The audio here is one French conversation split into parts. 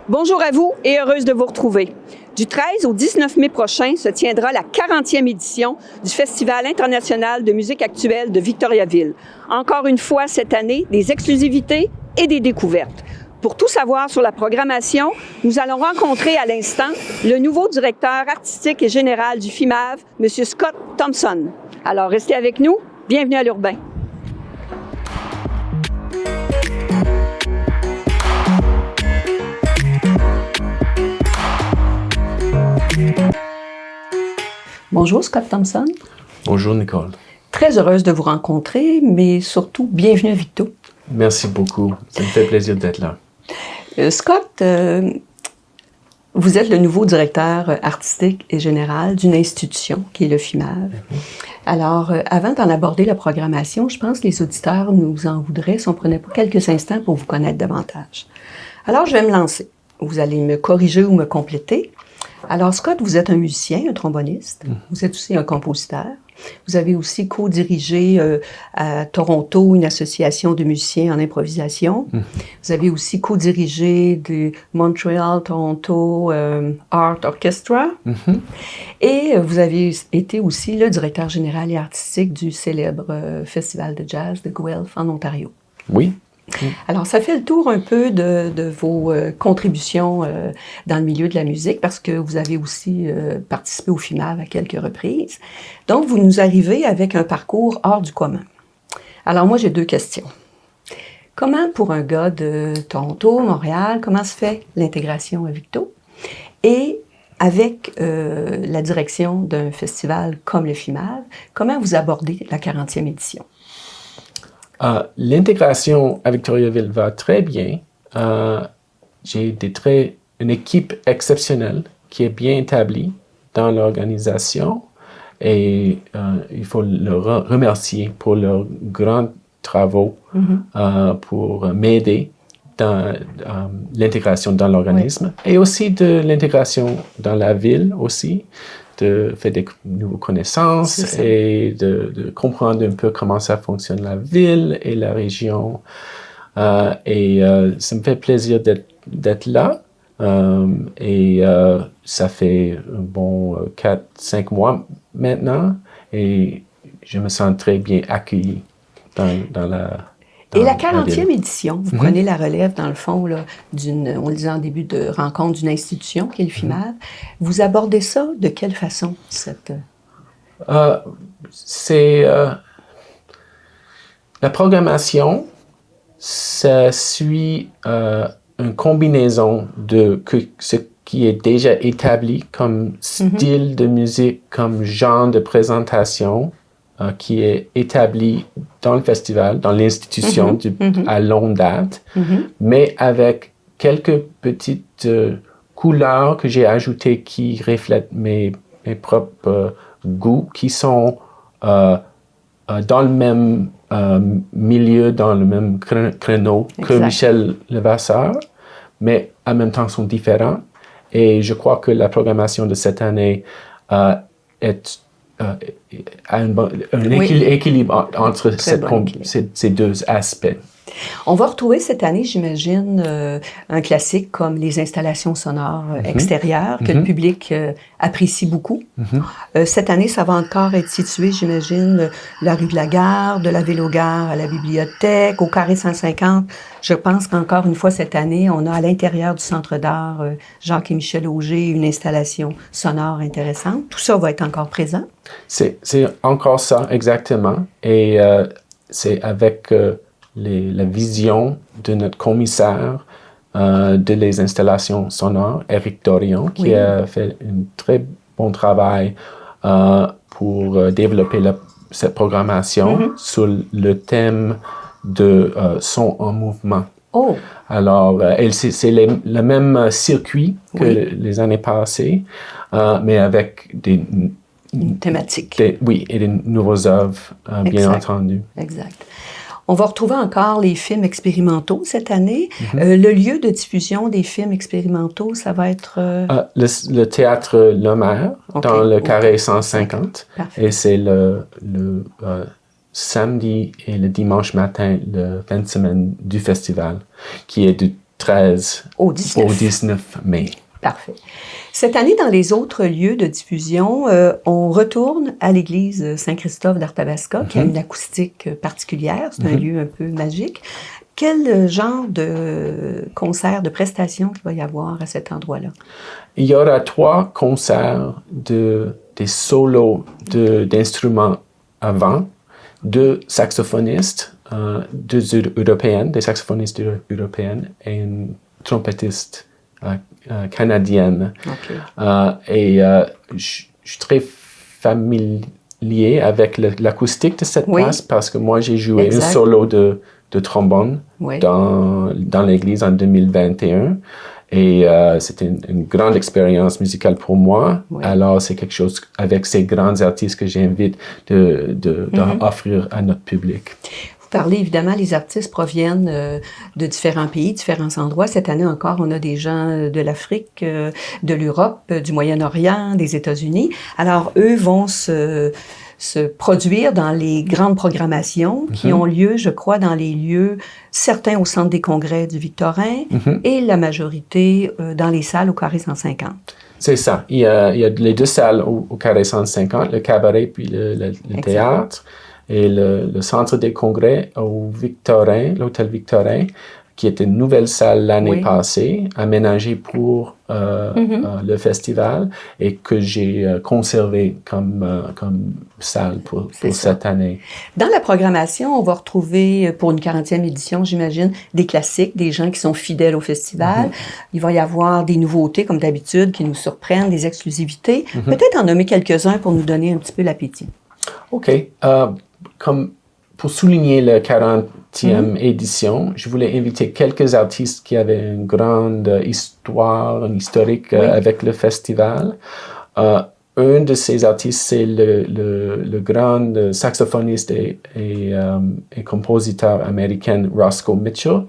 Bonjour à vous et heureuse de vous retrouver. Du 13 au 19 mai prochain se tiendra la 40e édition du Festival international de musique actuelle de Victoriaville. Encore une fois cette année, des exclusivités et des découvertes. Pour tout savoir sur la programmation, nous allons rencontrer à l'instant le nouveau directeur artistique et général du FIMAV, M. Scott Thompson. Alors restez avec nous, bienvenue à l'Urbain. Bonjour Scott Thompson. Bonjour Nicole. Très heureuse de vous rencontrer, mais surtout bienvenue à Victo. Merci beaucoup, ça me fait plaisir d'être là. Scott, vous êtes le nouveau directeur artistique et général d'une institution qui est le FIMAV. Alors, avant d'en aborder la programmation, je pense que les auditeurs nous en voudraient si on prenait pas quelques instants pour vous connaître davantage. Alors, je vais me lancer. Vous allez me corriger ou me compléter. Alors, Scott, vous êtes un musicien, un tromboniste. Vous êtes aussi un compositeur. Vous avez aussi co-dirigé à Toronto une association de musiciens en improvisation. Vous avez aussi co-dirigé du Montreal-Toronto Art Orchestra. Et vous avez été aussi le directeur général et artistique du célèbre festival de jazz de Guelph en Ontario. Oui. Alors, ça fait le tour un peu de vos contributions dans le milieu de la musique parce que vous avez aussi participé au FIMAV à quelques reprises. Donc, vous nous arrivez avec un parcours hors du commun. Alors, moi, j'ai deux questions. Comment, pour un gars de Toronto, Montréal, comment se fait l'intégration à Victo? Et avec la direction d'un festival comme le FIMAV, comment vous abordez la 40e édition? L'intégration à Victoriaville va très bien. J'ai une équipe exceptionnelle qui est bien établie dans l'organisation et il faut leur remercier pour leurs grands travaux pour m'aider dans l'intégration dans l'organisme et aussi de l'intégration dans la ville aussi, de faire des nouvelles connaissances et de comprendre un peu comment ça fonctionne la ville et la région. Ça me fait plaisir d'être là. Ça fait un bon 4-5 mois maintenant et je me sens très bien accueilli dans la... Et la 40e édition, vous prenez la relève, dans le fond, là, on le disait en début de rencontre, d'une institution qui est le FIMAV. Vous abordez ça de quelle façon, la programmation, ça suit une combinaison de ce qui est déjà établi comme style de musique, comme genre de présentation, qui est établi dans le festival, dans l'institution à longue date, mais avec quelques petites couleurs que j'ai ajoutées qui reflètent mes propres goûts, qui sont dans le même milieu, dans le même créneau que Michel Levasseur, mais en même temps sont différents. Et je crois que la programmation de cette année est un équilibre entre ces deux aspects. On va retrouver cette année, j'imagine, un classique comme les installations sonores extérieures que le public apprécie beaucoup. Cette année, ça va encore être situé, j'imagine, la rue de la Gare, de la Vélogare à la bibliothèque, au Carré 150. Je pense qu'encore une fois cette année, on a à l'intérieur du Centre d'art Jacques et Michel Auger une installation sonore intéressante. Tout ça va être encore présent. C'est encore ça, exactement. Et c'est avec... la vision de notre commissaire de les installations sonores, Éric Dorion, qui a fait un très bon travail pour développer cette programmation sur le thème de son en mouvement. Alors, c'est le même circuit que les années passées, mais avec une thématique. Et des nouvelles œuvres, bien entendu. Exact. On va retrouver encore les films expérimentaux cette année. Le lieu de diffusion des films expérimentaux, ça va être... Le théâtre Lemaire, dans le Carré 150. Parfait. Et c'est le samedi et le dimanche matin, le fin de semaine du festival, qui est du 13 au 19. Au 19 mai. Parfait. Cette année, dans les autres lieux de diffusion, on retourne à l'église Saint-Christophe d'Arthabasca, qui a une acoustique particulière. C'est un lieu un peu magique. Quel genre de concert, de prestation qu'il va y avoir à cet endroit-là? Il y aura 3 concerts des solos d'instruments avant, 2 saxophonistes, 2 européennes, des saxophonistes européennes et une trompettiste canadienne. Okay. Je suis très familier avec l'acoustique de cette place parce que moi, j'ai joué un solo de trombone dans l'église en 2021. Et c'était une grande expérience musicale pour moi. Alors, c'est quelque chose avec ces grands artistes que j'invite d'offrir à notre public. Vous parlez, évidemment, les artistes proviennent de différents pays, différents endroits. Cette année encore, on a des gens de l'Afrique, de l'Europe, du Moyen-Orient, des États-Unis. Alors, eux vont se produire dans les grandes programmations qui ont lieu, je crois, dans les lieux, certains au Centre des congrès du Victorin et la majorité dans les salles au Carré 150. C'est ça. Il y a les 2 salles au Carré 150, le cabaret puis le théâtre, et le Centre des congrès au Victorin, l'Hôtel Victorin, qui est une nouvelle salle l'année passée, aménagée pour le festival et que j'ai conservée comme salle pour cette année. Dans la programmation, on va retrouver, pour une 40e édition, j'imagine, des classiques, des gens qui sont fidèles au festival. Il va y avoir des nouveautés, comme d'habitude, qui nous surprennent, des exclusivités. Peut-être en nommer quelques-uns pour nous donner un petit peu l'appétit. OK. Comme pour souligner la 40e édition, je voulais inviter quelques artistes qui avaient une grande histoire, une historique avec le festival. Un de ces artistes, c'est le grand saxophoniste et compositeur américain Roscoe Mitchell.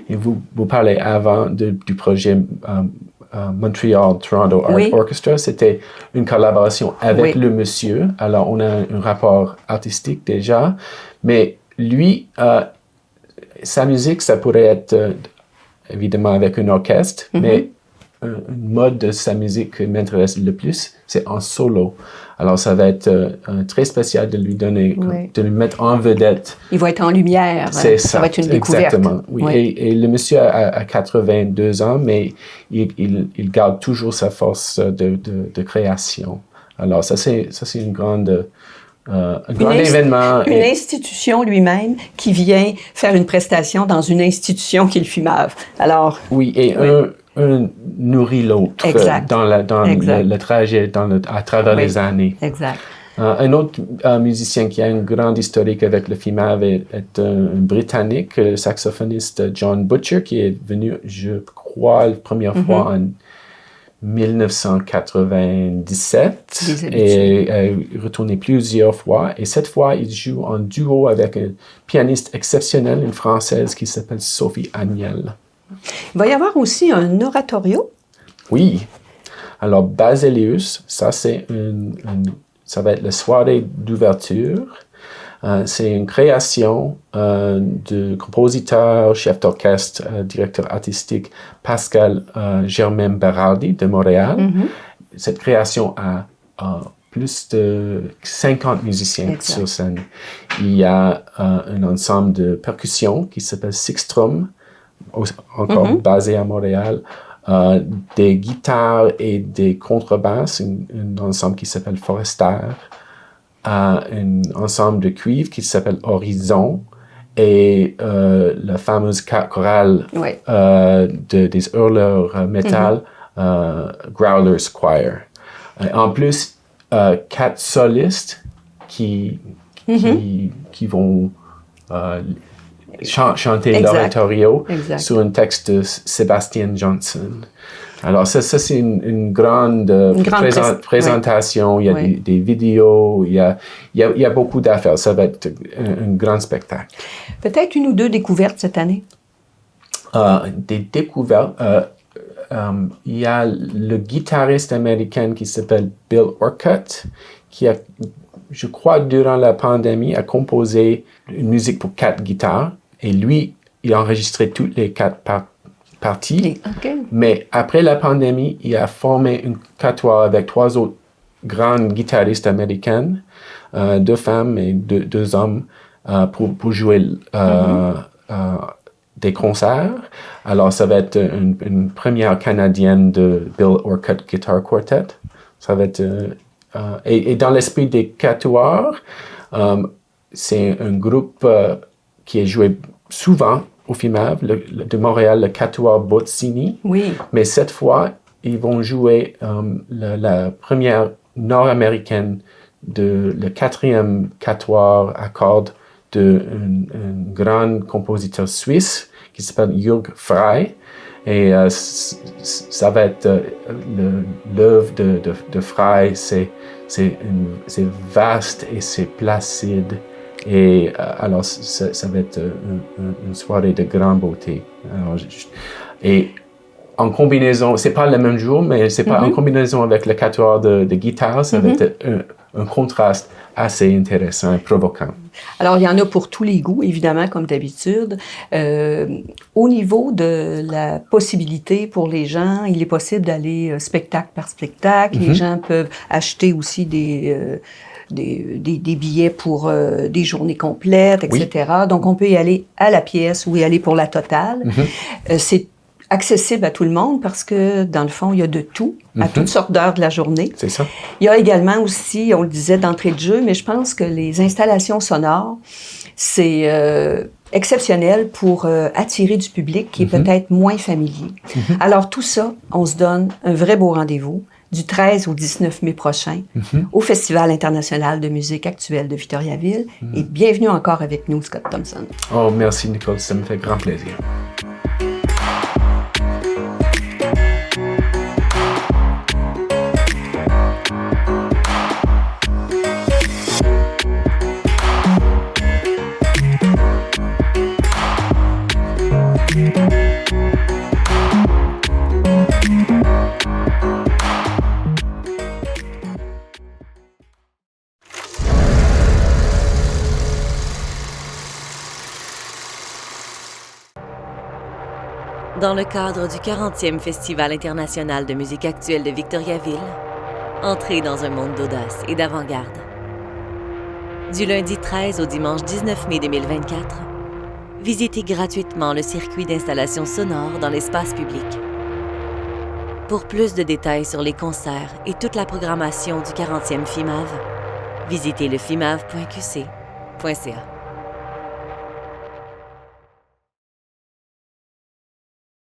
Et vous parlez avant du projet Montreal Toronto Art Orchestra. C'était une collaboration avec le monsieur. Alors, on a un rapport artistique déjà. Mais lui, sa musique, ça pourrait être évidemment avec un orchestre, mais un mode de sa musique qui m'intéresse le plus, c'est en solo. Alors, ça va être très spécial de lui donner, de lui mettre en vedette. Il va être en lumière. C'est ça. Ça va être une découverte. Exactement. Oui. Et le monsieur a 82 ans, mais il garde toujours sa force de création. Alors, ça, c'est une grande... un grand événement. Une institution lui-même qui vient faire une prestation dans une institution qui le FIMAV. Alors... Oui, et un nourrit l'autre dans le trajet, à travers les années. Exact. Un autre musicien qui a une grande historique avec le FIMAV est un Britannique, le saxophoniste John Butcher, qui est venu, je crois, la première fois en 1997 et retourné plusieurs fois. Et cette fois, il joue en duo avec une pianiste exceptionnelle, une Française qui s'appelle Sophie Agnel. Il va y avoir aussi un oratorio. Oui. Alors, Basilius, ça va être la soirée d'ouverture. C'est une création de compositeur, chef d'orchestre, directeur artistique Pascal Germain Berardi de Montréal. Cette création a plus de 50 musiciens sur scène. Il y a un ensemble de percussions qui s'appelle Sixtrum, encore basé à Montréal. Des guitares et des contrebasses, un ensemble qui s'appelle Forester. Un ensemble de cuivre qui s'appelle Horizon et la fameuse chorale des hurleurs métal, Growlers Choir. En plus, 4 solistes qui vont chanter l'oratorio sur un texte de Sébastien Johnson. Alors, ça c'est une grande présentation. Il y a des vidéos, il y a beaucoup d'affaires. Ça va être un grand spectacle. Peut-être 1 ou 2 découvertes cette année? Des découvertes. Il y a le guitariste américain qui s'appelle Bill Orcutt, qui a, je crois, durant la pandémie, a composé une musique pour 4 guitares. Et lui, il a enregistré toutes les 4 partie. OK. Mais après la pandémie, il a formé un quatuor avec 3 autres grandes guitaristes américaines, 2 femmes et 2 hommes, pour jouer des concerts. Alors, ça va être une première canadienne de Bill Orcutt Guitar Quartet. Ça va être... et dans l'esprit des quatuors, c'est un groupe qui est joué souvent au FIMAV, de Montréal, le quatuor Bozzini. Oui. Mais cette fois, ils vont jouer la première nord-américaine le 4e quatuor à cordes d'un grand compositeur suisse qui s'appelle Jürg Frey. Et ça va être l'œuvre de Frey, c'est vaste et c'est placide. Et alors, ça va être une soirée de grande beauté. Alors, et en combinaison, c'est pas le même jour, mais c'est pas en combinaison avec le quatuor de guitare, ça va être un contraste assez intéressant et provoquant. Alors, il y en a pour tous les goûts, évidemment, comme d'habitude. Au niveau de la possibilité pour les gens, il est possible d'aller spectacle par spectacle. Les gens peuvent acheter aussi des billets pour des journées complètes, etc. Oui. Donc, on peut y aller à la pièce ou y aller pour la totale. C'est accessible à tout le monde parce que, dans le fond, il y a de tout, à toutes sortes d'heures de la journée. C'est ça. Il y a également aussi, on le disait d'entrée de jeu, mais je pense que les installations sonores, c'est exceptionnel pour attirer du public qui est peut-être moins familier. Alors, tout ça, on se donne un vrai beau rendez-vous du 13 au 19 mai prochain au Festival international de musique actuelle de Victoriaville. Et bienvenue encore avec nous, Scott Thompson. Oh, merci, Nicole. Ça me fait grand plaisir. Dans le cadre du 40e Festival international de musique actuelle de Victoriaville, entrez dans un monde d'audace et d'avant-garde. Du lundi 13 au dimanche 19 mai 2024, visitez gratuitement le circuit d'installation sonore dans l'espace public. Pour plus de détails sur les concerts et toute la programmation du 40e FIMAV, visitez le fimav.qc.ca.